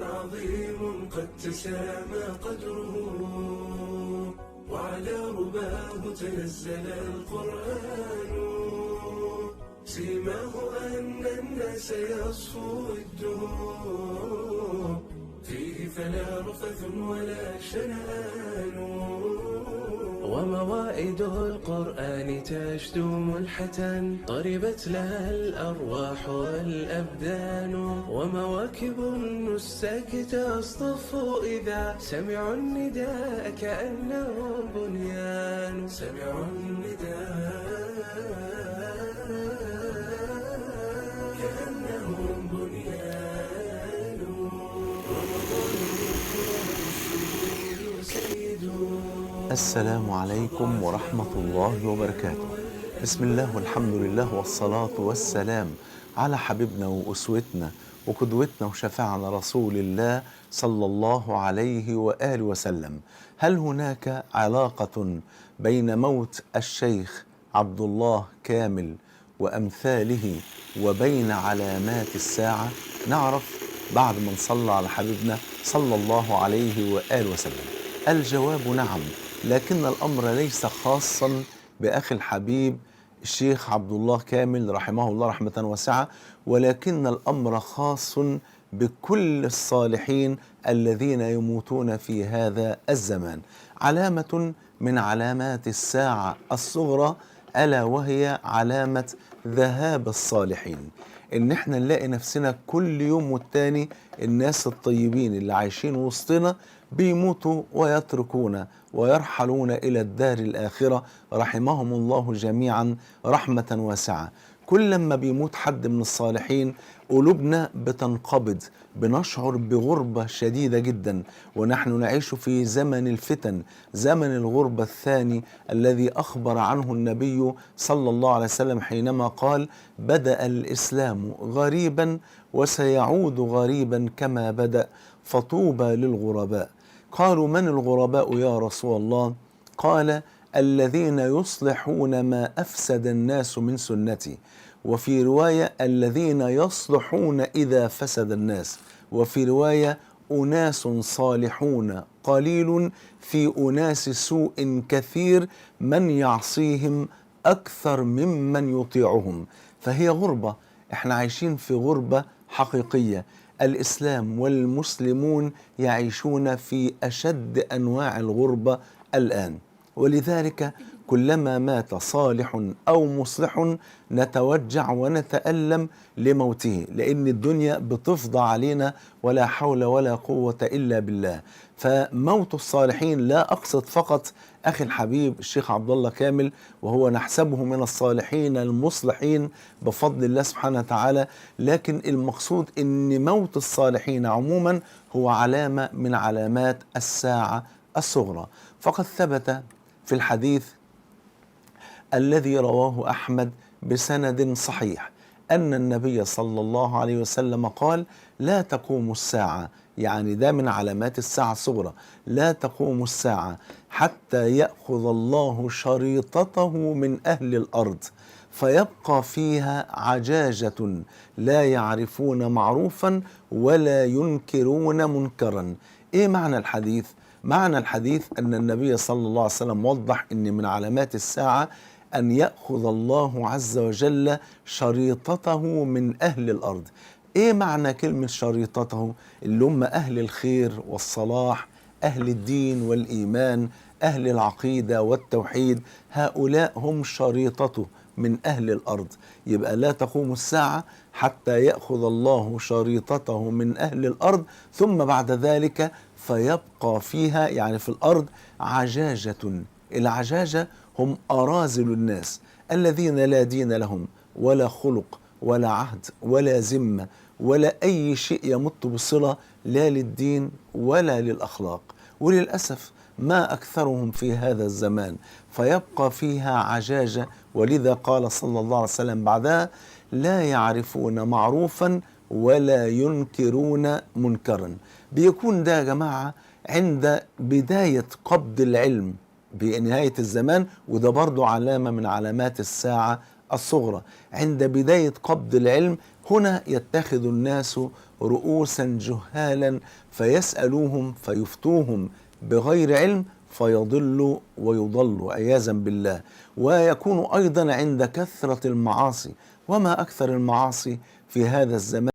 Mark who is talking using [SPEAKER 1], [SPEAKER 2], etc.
[SPEAKER 1] عظيم قد تسامى قدره، وعلى رباه تنزل القرآن. سيماه أن الناس يصفو الدهور، فيه فلا رفث ولا شنآن. وموائد القرآن تشدو ملحة، طربت لها الأرواح والأبدان. ومواكب النساك تصطف إذا سمعوا النداء كأنهم بنيان. سمعوا النداء كأنهم بنيان.
[SPEAKER 2] السلام عليكم ورحمة الله وبركاته. بسم الله والحمد لله والصلاة والسلام على حبيبنا وأسوتنا وقدوتنا وشفاعنا رسول الله صلى الله عليه وآله وسلم. هل هناك علاقة بين موت الشيخ عبد الله كامل وأمثاله وبين علامات الساعة؟ نعرف بعد ما نصلى على حبيبنا صلى الله عليه وآله وسلم. الجواب نعم، لكن الأمر ليس خاصا بأخي الحبيب الشيخ عبد الله كامل رحمه الله رحمة واسعة، ولكن الأمر خاص بكل الصالحين الذين يموتون في هذا الزمان. علامة من علامات الساعة الصغرى ألا وهي علامة ذهاب الصالحين. إن احنا نلاقي نفسنا كل يوم والتاني الناس الطيبين اللي عايشين وسطنا بيموتوا ويتركونا ويرحلون إلى الدار الآخرة رحمهم الله جميعا رحمة واسعة. كل ما بيموت حد من الصالحين قلوبنا بتنقبض، بنشعر بغربة شديدة جدا، ونحن نعيش في زمن الفتن، زمن الغربة الثاني الذي أخبر عنه النبي صلى الله عليه وسلم حينما قال: بدأ الإسلام غريبا وسيعود غريبا كما بدأ، فطوبى للغرباء. قالوا: من الغرباء يا رسول الله؟ قال: الذين يصلحون ما أفسد الناس من سنتي. وفي رواية: الذين يصلحون إذا فسد الناس. وفي رواية: أناس صالحون قليل في أناس سوء كثير، من يعصيهم أكثر ممن يطيعهم. فهي غربة، احنا عايشين في غربة حقيقية. الإسلام والمسلمون يعيشون في أشد أنواع الغربة الآن، ولذلك كلما مات صالح أو مصلح نتوجع ونتألم لموته، لأن الدنيا بتفضى علينا ولا حول ولا قوة إلا بالله. فموت الصالحين لا أقصد فقط أخي الحبيب الشيخ عبد الله كامل، وهو نحسبه من الصالحين المصلحين بفضل الله سبحانه وتعالى، لكن المقصود أن موت الصالحين عموما هو علامة من علامات الساعة الصغرى. فقد ثبت في الحديث الذي رواه أحمد بسند صحيح أن النبي صلى الله عليه وسلم قال: لا تقوم الساعة، يعني ده من علامات الساعة الصغرى، لا تقوم الساعة حتى يأخذ الله شريطته من أهل الأرض فيبقى فيها عجاجة لا يعرفون معروفا ولا ينكرون منكرا. إيه معنى الحديث؟ معنى الحديث أن النبي صلى الله عليه وسلم وضح أن من علامات الساعة أن يأخذ الله عز وجل شريطته من أهل الأرض. إيه معنى كلمة شريطته؟ اللي هم أهل الخير والصلاح، أهل الدين والإيمان، أهل العقيدة والتوحيد، هؤلاء هم شريطته من أهل الأرض. يبقى لا تقوم الساعة حتى يأخذ الله شريطته من أهل الأرض، ثم بعد ذلك فيبقى فيها، يعني في الأرض، عجاجة. العجاجة هم أراذل الناس الذين لا دين لهم ولا خلق ولا عهد ولا ذمة ولا أي شيء يمت بصلة لا للدين ولا للأخلاق. وللأسف ما أكثرهم في هذا الزمان، فيبقى فيها عجاجة. ولذا قال صلى الله عليه وسلم بعدها: لا يعرفون معروفا ولا ينكرون منكرا. بيكون ده يا جماعة عند بداية قبض العلم بنهاية الزمان، وده برضو علامة من علامات الساعة الصغرى. عند بداية قبض العلم هنا يتخذ الناس رؤوسا جهالا فيسألوهم فيفتوهم بغير علم فيضلوا ويضلوا عياذا بالله. ويكون أيضا عند كثرة المعاصي، وما أكثر المعاصي في هذا الزمان.